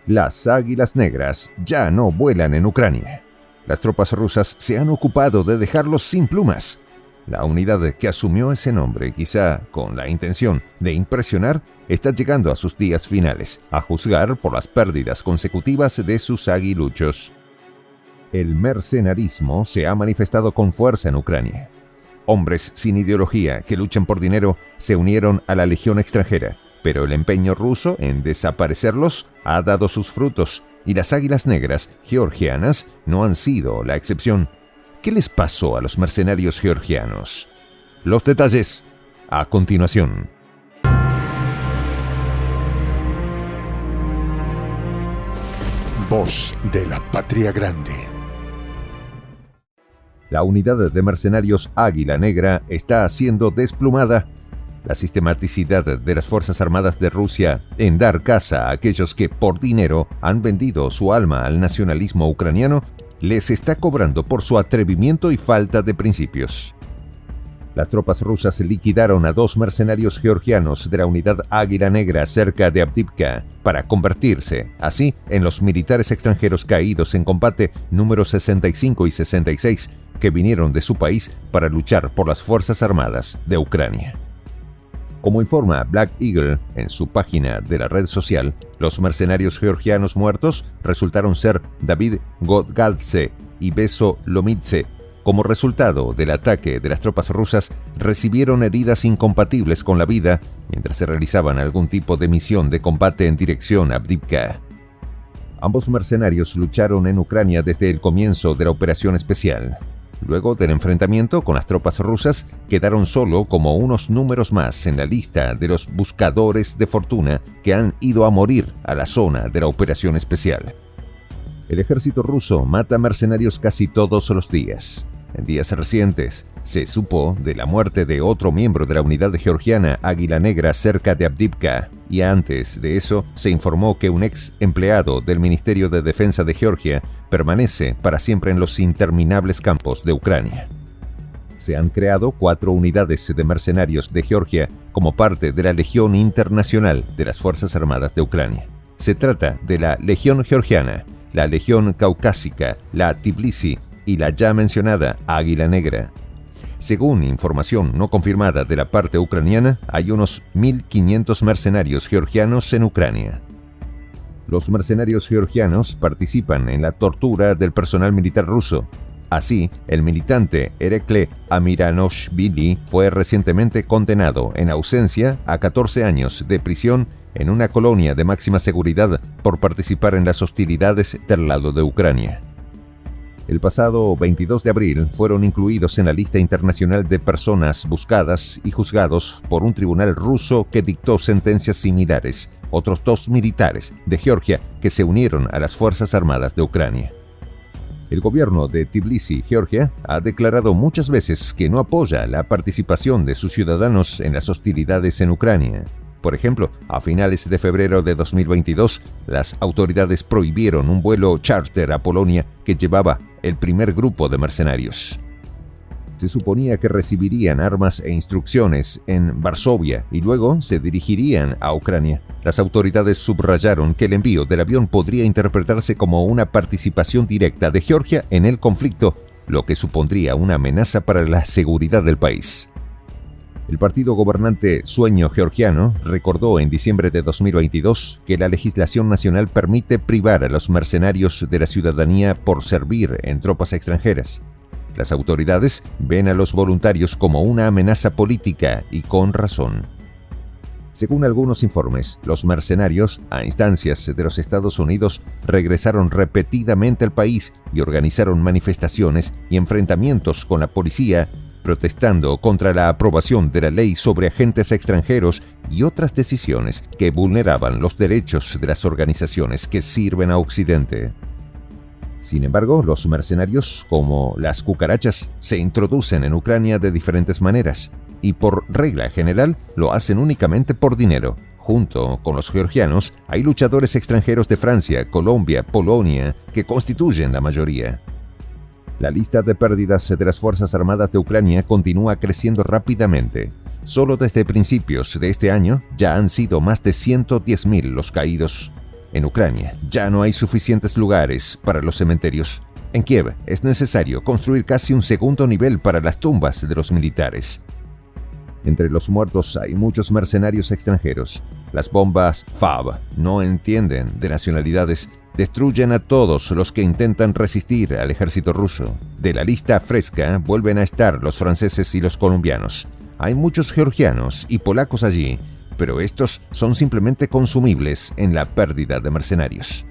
Las águilas negras ya no vuelan en Ucrania. Las tropas rusas se han ocupado de dejarlos sin plumas. La unidad que asumió ese nombre, quizá con la intención de impresionar, está llegando a sus días finales, a juzgar por las pérdidas consecutivas de sus aguiluchos. El mercenarismo se ha manifestado con fuerza en Ucrania. Hombres sin ideología que luchan por dinero se unieron a la legión extranjera, pero el empeño ruso en desaparecerlos ha dado sus frutos, y las águilas negras georgianas no han sido la excepción. ¿Qué les pasó a los mercenarios georgianos? Los detalles a continuación. Voz de la Patria Grande. La unidad de mercenarios Águila Negra está siendo desplumada. La sistematicidad de las Fuerzas Armadas de Rusia en dar caza a aquellos que por dinero han vendido su alma al nacionalismo ucraniano les está cobrando por su atrevimiento y falta de principios. Las tropas rusas liquidaron a 2 mercenarios georgianos de la unidad Águila Negra cerca de Avdiivka para convertirse, así, en los militares extranjeros caídos en combate números 65 y 66 que vinieron de su país para luchar por las Fuerzas Armadas de Ucrania. Como informa Black Eagle en su página de la red social, los mercenarios georgianos muertos resultaron ser David Godgadze y Beso Lomidze. Como resultado del ataque de las tropas rusas, recibieron heridas incompatibles con la vida mientras se realizaban algún tipo de misión de combate en dirección a Avdiivka. Ambos mercenarios lucharon en Ucrania desde el comienzo de la operación especial. Luego del enfrentamiento con las tropas rusas, quedaron solo como unos números más en la lista de los buscadores de fortuna que han ido a morir a la zona de la operación especial. El ejército ruso mata mercenarios casi todos los días. En días recientes, se supo de la muerte de otro miembro de la unidad georgiana Águila Negra cerca de Avdiivka, y antes de eso se informó que un ex empleado del Ministerio de Defensa de Georgia permanece para siempre en los interminables campos de Ucrania. Se han creado 4 unidades de mercenarios de Georgia como parte de la Legión Internacional de las Fuerzas Armadas de Ucrania. Se trata de la Legión Georgiana, la Legión Caucásica, la Tbilisi y la ya mencionada Águila Negra. Según información no confirmada de la parte ucraniana, hay unos 1.500 mercenarios georgianos en Ucrania. Los mercenarios georgianos participan en la tortura del personal militar ruso. Así, el militante Erekle Amiranoshvili fue recientemente condenado en ausencia a 14 años de prisión en una colonia de máxima seguridad por participar en las hostilidades del lado de Ucrania. El pasado 22 de abril fueron incluidos en la lista internacional de personas buscadas y juzgados por un tribunal ruso que dictó sentencias similares otros 2 militares de Georgia que se unieron a las Fuerzas Armadas de Ucrania. El gobierno de Tbilisi, Georgia, ha declarado muchas veces que no apoya la participación de sus ciudadanos en las hostilidades en Ucrania. Por ejemplo, a finales de febrero de 2022, las autoridades prohibieron un vuelo charter a Polonia que llevaba el primer grupo de mercenarios. Se suponía que recibirían armas e instrucciones en Varsovia y luego se dirigirían a Ucrania. Las autoridades subrayaron que el envío del avión podría interpretarse como una participación directa de Georgia en el conflicto, lo que supondría una amenaza para la seguridad del país. El partido gobernante Sueño Georgiano recordó en diciembre de 2022 que la legislación nacional permite privar a los mercenarios de la ciudadanía por servir en tropas extranjeras. Las autoridades ven a los voluntarios como una amenaza política y con razón. Según algunos informes, los mercenarios, a instancias de los Estados Unidos, regresaron repetidamente al país y organizaron manifestaciones y enfrentamientos con la policía, protestando contra la aprobación de la ley sobre agentes extranjeros y otras decisiones que vulneraban los derechos de las organizaciones que sirven a Occidente. Sin embargo, los mercenarios, como las cucarachas, se introducen en Ucrania de diferentes maneras, y por regla general lo hacen únicamente por dinero. Junto con los georgianos, hay luchadores extranjeros de Francia, Colombia, Polonia, que constituyen la mayoría. La lista de pérdidas de las Fuerzas Armadas de Ucrania continúa creciendo rápidamente. Solo desde principios de este año ya han sido más de 110.000 los caídos. En Ucrania ya no hay suficientes lugares para los cementerios. En Kiev es necesario construir casi un segundo nivel para las tumbas de los militares. Entre los muertos hay muchos mercenarios extranjeros. Las bombas FAB no entienden de nacionalidades, destruyen a todos los que intentan resistir al ejército ruso. De la lista fresca vuelven a estar los franceses y los colombianos. Hay muchos georgianos y polacos allí, pero estos son simplemente consumibles en la pérdida de mercenarios.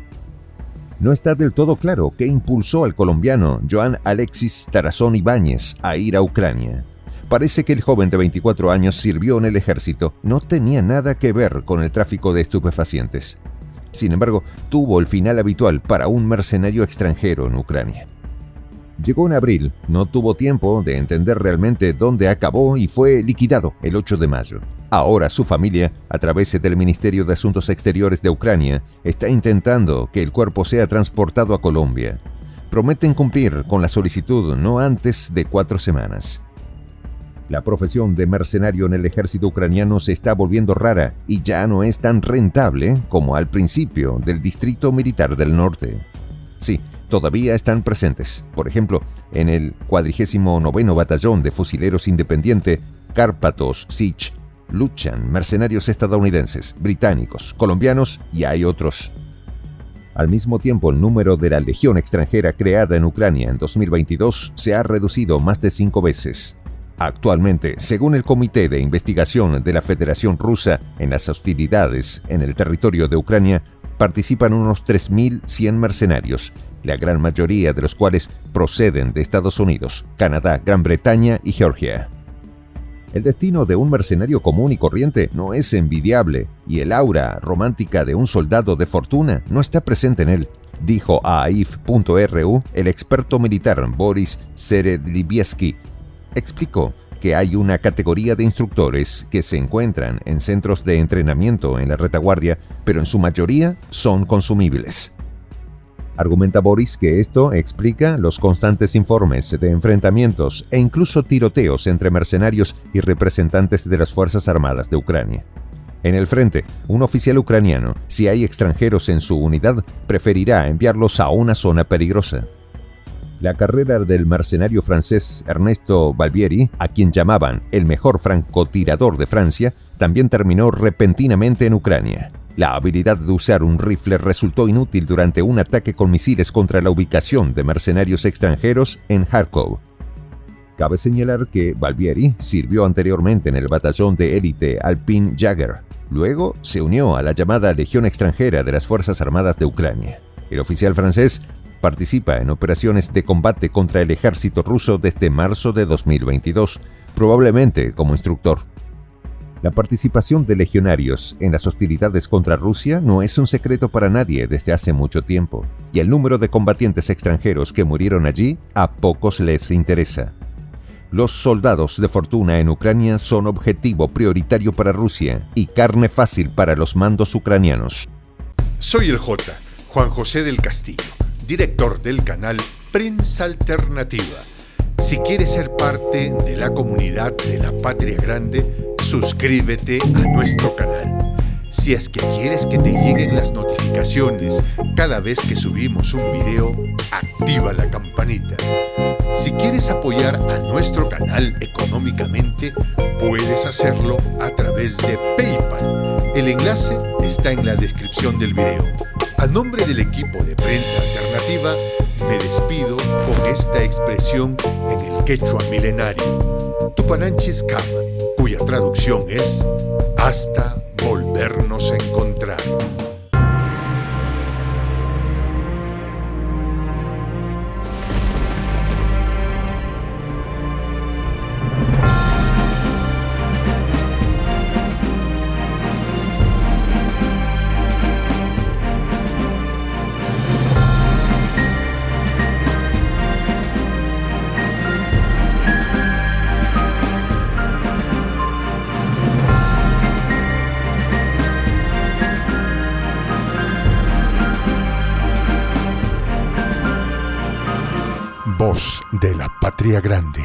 No está del todo claro qué impulsó al colombiano Joan Alexis Tarazón Ibáñez a ir a Ucrania. Parece que el joven de 24 años sirvió en el ejército, no tenía nada que ver con el tráfico de estupefacientes. Sin embargo, tuvo el final habitual para un mercenario extranjero en Ucrania. Llegó en abril, no tuvo tiempo de entender realmente dónde acabó y fue liquidado el 8 de mayo. Ahora su familia, a través del Ministerio de Asuntos Exteriores de Ucrania, está intentando que el cuerpo sea transportado a Colombia. Prometen cumplir con la solicitud no antes de 4 semanas. La profesión de mercenario en el ejército ucraniano se está volviendo rara y ya no es tan rentable como al principio del Distrito Militar del Norte. Sí, todavía están presentes. Por ejemplo, en el 49º Batallón de Fusileros Independiente, Cárpatos Sich, luchan mercenarios estadounidenses, británicos, colombianos y hay otros. Al mismo tiempo, el número de la Legión extranjera creada en Ucrania en 2022 se ha reducido más de 5 veces. Actualmente, según el Comité de Investigación de la Federación Rusa en las hostilidades en el territorio de Ucrania, participan unos 3.100 mercenarios, la gran mayoría de los cuales proceden de Estados Unidos, Canadá, Gran Bretaña y Georgia. El destino de un mercenario común y corriente no es envidiable y el aura romántica de un soldado de fortuna no está presente en él, dijo a AIF.ru el experto militar Boris Seredlivsky. Explicó que hay una categoría de instructores que se encuentran en centros de entrenamiento en la retaguardia, pero en su mayoría son consumibles. Argumenta Boris que esto explica los constantes informes de enfrentamientos e incluso tiroteos entre mercenarios y representantes de las Fuerzas Armadas de Ucrania. En el frente, un oficial ucraniano, si hay extranjeros en su unidad, preferirá enviarlos a una zona peligrosa. La carrera del mercenario francés Ernesto Balbieri, a quien llamaban el mejor francotirador de Francia, también terminó repentinamente en Ucrania. La habilidad de usar un rifle resultó inútil durante un ataque con misiles contra la ubicación de mercenarios extranjeros en Kharkov. Cabe señalar que Balbieri sirvió anteriormente en el batallón de élite Alpine Jäger. Luego se unió a la llamada Legión extranjera de las Fuerzas Armadas de Ucrania. El oficial francés participa en operaciones de combate contra el ejército ruso desde marzo de 2022, probablemente como instructor. La participación de legionarios en las hostilidades contra Rusia no es un secreto para nadie desde hace mucho tiempo, y el número de combatientes extranjeros que murieron allí a pocos les interesa. Los soldados de fortuna en Ucrania son objetivo prioritario para Rusia y carne fácil para los mandos ucranianos. Soy el J, Juan José del Castillo, director del canal Prensa Alternativa. Si quieres ser parte de la comunidad de la Patria Grande, suscríbete a nuestro canal. Si es que quieres que te lleguen las notificaciones cada vez que subimos un video, activa la campanita. Si quieres apoyar a nuestro canal económicamente, puedes hacerlo a través de PayPal. El enlace está en la descripción del video. A nombre del equipo de Prensa Alternativa, me despido con esta expresión en el quechua milenario, Tupananchis Kama, cuya traducción es hasta volvernos a encontrar. Voz de la Patria Grande.